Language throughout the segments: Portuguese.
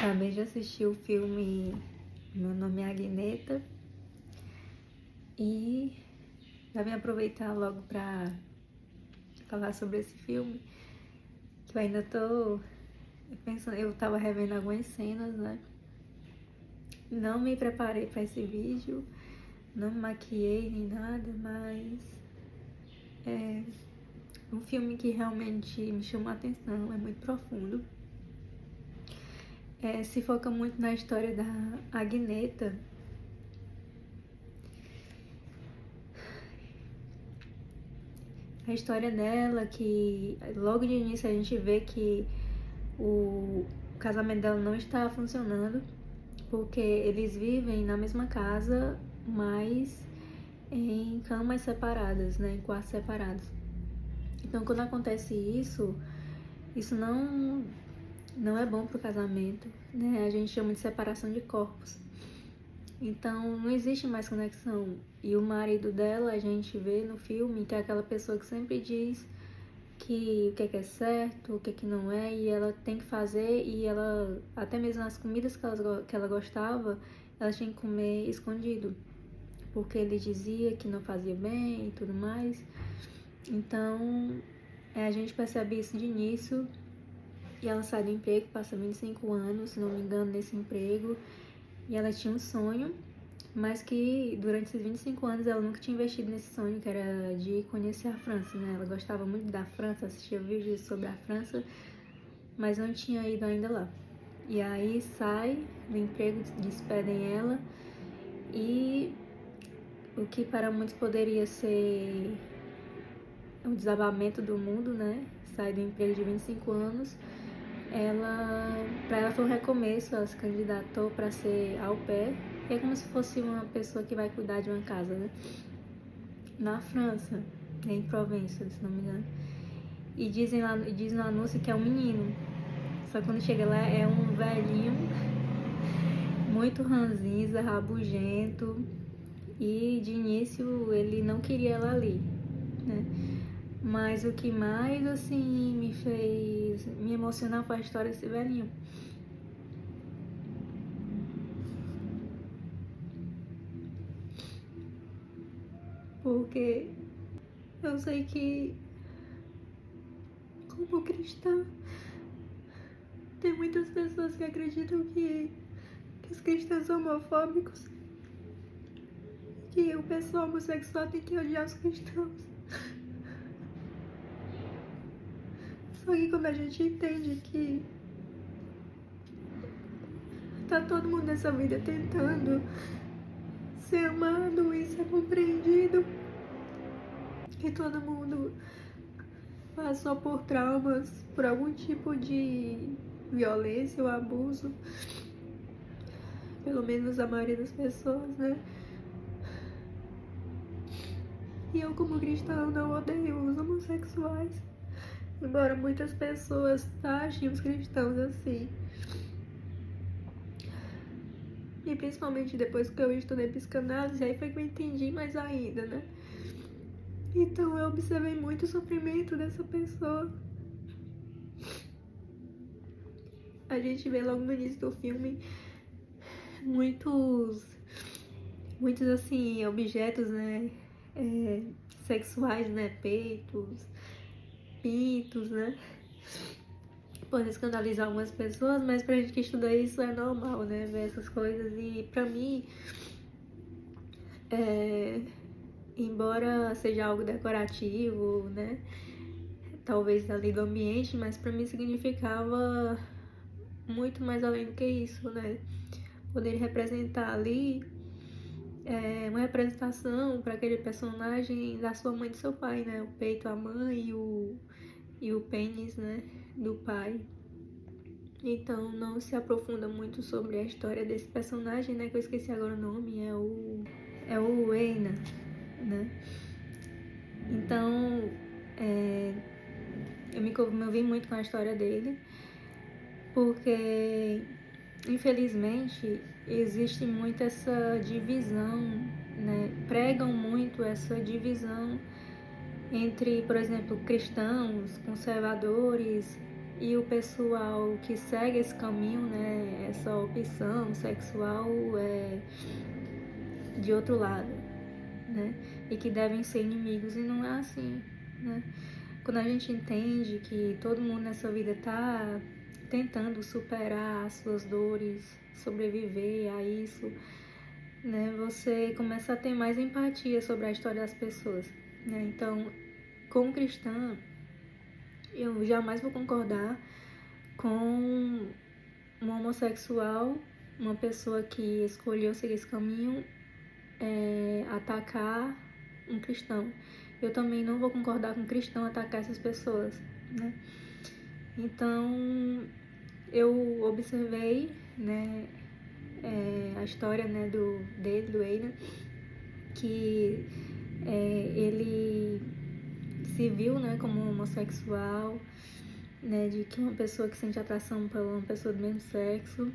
Acabei de assistir o filme Meu Nome é Agneta e já vim aproveitar logo pra falar sobre esse filme, que eu ainda tô pensando, eu tava revendo algumas cenas, né? Não me preparei pra esse vídeo, não me maquiei nem nada, mas é um filme que realmente me chamou a atenção, é muito profundo. Se foca muito na história da Agneta. A história dela, que logo de início a gente vê que o casamento dela não está funcionando, porque eles vivem na mesma casa, mas em camas separadas, né, em quartos separados. Então, quando acontece isso não é bom pro casamento, né? A gente chama de separação de corpos. Então, não existe mais conexão. E o marido dela, a gente vê no filme que é aquela pessoa que sempre diz que o que é certo, o que não é, e ela tem que fazer, e ela, até mesmo as comidas que ela gostava, ela tinha que comer escondido, porque ele dizia que não fazia bem e tudo mais. Então, a gente percebe isso de início, e ela sai do emprego, passa 25 anos, se não me engano, nesse emprego, e ela tinha um sonho, mas que durante esses 25 anos ela nunca tinha investido nesse sonho, que era de conhecer a França, né? Ela gostava muito da França, assistia vídeos sobre a França, mas não tinha ido ainda lá. E aí sai do emprego, despedem ela, e o que para muitos poderia ser um desabamento do mundo, né? Sai do emprego de 25 anos, para ela foi um recomeço, ela se candidatou para ser au pair, é como se fosse uma pessoa que vai cuidar de uma casa, né? Na França, em Provença, se não me engano. E diz no anúncio que é um menino. Só que quando chega lá é um velhinho, muito ranzinza, rabugento. E de início ele não queria ela ali, né? Mas o que mais, assim, me fez me emocionar foi a história desse velhinho. Porque eu sei que, como cristã, tem muitas pessoas que acreditam que os cristãos são homofóbicos, que o pessoal homossexual tem que odiar os cristãos. Só que quando a gente entende que tá todo mundo nessa vida tentando ser amado e ser compreendido, que todo mundo passou por traumas, por algum tipo de violência ou abuso, pelo menos a maioria das pessoas, né? E eu, como cristã, não odeio os homossexuais, embora muitas pessoas taxem os cristãos assim. E principalmente depois que eu estudei psicanálise, aí foi que eu entendi mais ainda, né? Então eu observei muito o sofrimento dessa pessoa. A gente vê logo no início do filme muitos assim, objetos, né? Sexuais, né? Peitos, pintos, né? Pode escandalizar algumas pessoas, mas pra gente que estuda isso é normal, né? Ver essas coisas. E pra mim, embora seja algo decorativo, né? Talvez ali do ambiente, mas pra mim significava muito mais além do que isso, né? Poder representar ali uma representação para aquele personagem da sua mãe e do seu pai, né? O peito, a mãe e o pênis, né? Do pai. Então não se aprofunda muito sobre a história desse personagem, né? Que eu esqueci agora o nome, é o Eina, né? Então eu me comovi muito com a história dele, porque infelizmente existe muito essa divisão, né? Pregam muito essa divisão entre, por exemplo, cristãos, conservadores e o pessoal que segue esse caminho, né, essa opção sexual é de outro lado, né, e que devem ser inimigos, e não é assim, né. Quando a gente entende que todo mundo nessa vida tá tentando superar as suas dores, sobreviver a isso, né, você começa a ter mais empatia sobre a história das pessoas, né. Então, como cristã, eu jamais vou concordar com um homossexual, uma pessoa que escolheu seguir esse caminho, atacar um cristão. Eu também não vou concordar com um cristão atacar essas pessoas, né? Então, eu observei, né, a história, né, dele, do Aidan, que ele se viu, né, como homossexual, né, de que uma pessoa que sente atração por uma pessoa do mesmo sexo,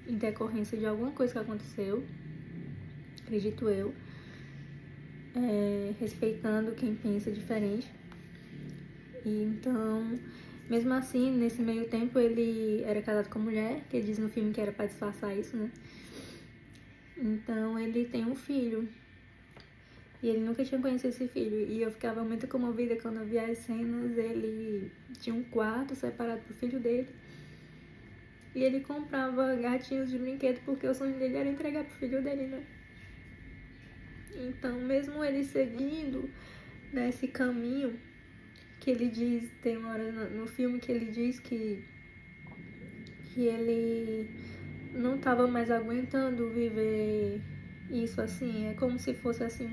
em decorrência de alguma coisa que aconteceu, acredito eu, respeitando quem pensa diferente. E então, mesmo assim, nesse meio tempo, ele era casado com mulher, que ele diz no filme que era pra disfarçar isso, né? Então, ele tem um filho. E ele nunca tinha conhecido esse filho. E eu ficava muito comovida quando eu via as cenas. Ele tinha um quarto separado pro filho dele. E ele comprava gatinhos de brinquedo porque o sonho dele era entregar pro filho dele, né? Então, mesmo ele seguindo nesse caminho, que ele diz, tem uma hora no filme que ele diz que ele não estava mais aguentando viver isso assim, é como se fosse assim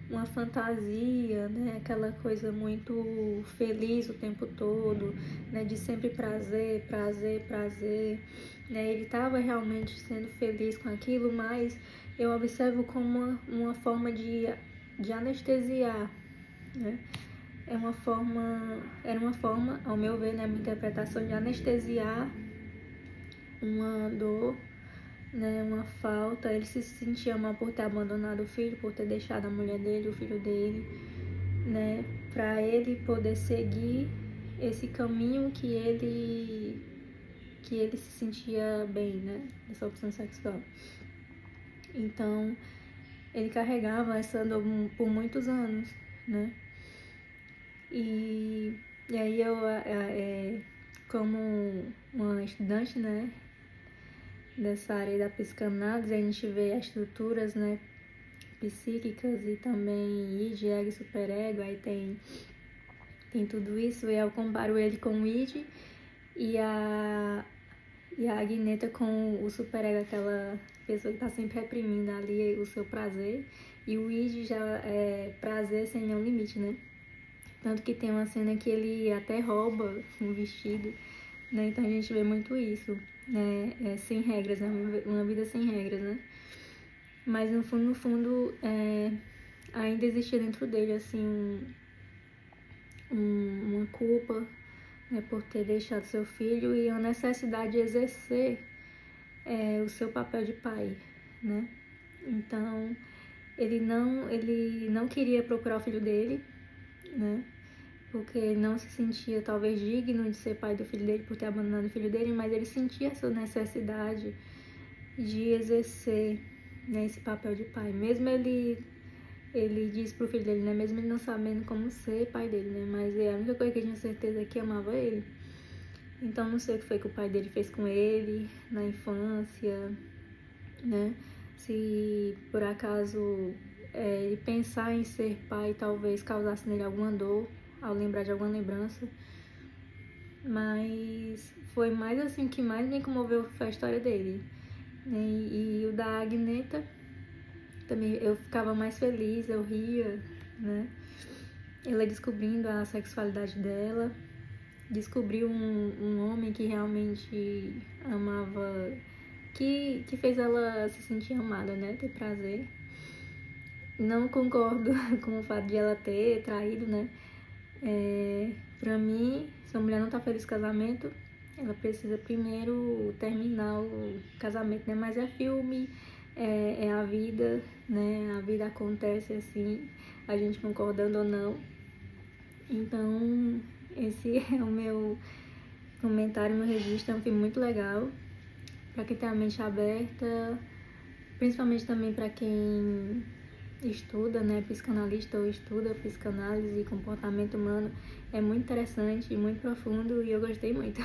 uma fantasia, né? Aquela coisa muito feliz o tempo todo, né? De sempre prazer, prazer, prazer, né? Ele estava realmente sendo feliz com aquilo, mas eu observo como uma forma de anestesiar, né? Era uma forma, ao meu ver, né, minha interpretação, de anestesiar uma dor, né, uma falta. Ele se sentia mal por ter abandonado o filho, por ter deixado a mulher dele, o filho dele, né, para ele poder seguir esse caminho que ele se sentia bem, né, dessa opção sexual. Então, ele carregava essa dor por muitos anos, né. E aí eu, como uma estudante, né, dessa área da psicanálise, a gente vê as estruturas, né, psíquicas e também id, ego e superego, aí tem tudo isso, e eu comparo ele com o id e a Agneta com o superego, aquela pessoa que tá sempre reprimindo ali o seu prazer, e o id já é prazer sem nenhum limite, né? Tanto que tem uma cena que ele até rouba um vestido, né? Então a gente vê muito isso, né? Sem regras, né? Uma vida sem regras, né? Mas no fundo, ainda existia dentro dele, assim, uma culpa, né? Por ter deixado seu filho e a necessidade de exercer o seu papel de pai, né? Então, ele não queria procurar o filho dele, né? Porque ele não se sentia talvez digno de ser pai do filho dele por ter abandonado o filho dele, mas ele sentia essa necessidade de exercer, né, esse papel de pai. Mesmo ele diz pro filho dele, né, mesmo ele não sabendo como ser pai dele, né, mas a única coisa que ele tinha certeza é que amava ele. Então não sei o que foi que o pai dele fez com ele na infância, né, se por acaso ele pensar em ser pai talvez causasse nele alguma dor ao lembrar de alguma lembrança, mas foi mais assim, o que mais me comoveu foi a história dele, né? E o da Agneta também, eu ficava mais feliz, eu ria, né? Ela descobrindo a sexualidade dela, descobriu um homem que realmente amava, que fez ela se sentir amada, né? Ter prazer. Não concordo com o fato de ela ter traído, né? Pra mim, se a mulher não tá feliz com o casamento, ela precisa primeiro terminar o casamento, né? Mas é filme, é a vida, né? A vida acontece assim, a gente concordando ou não. Então, Esse é o meu comentário, meu registro. É um filme muito legal para quem tem a mente aberta, principalmente também para quem estuda, né, psicanalista ou estuda psicanálise e comportamento humano. É muito interessante e muito profundo e eu gostei muito.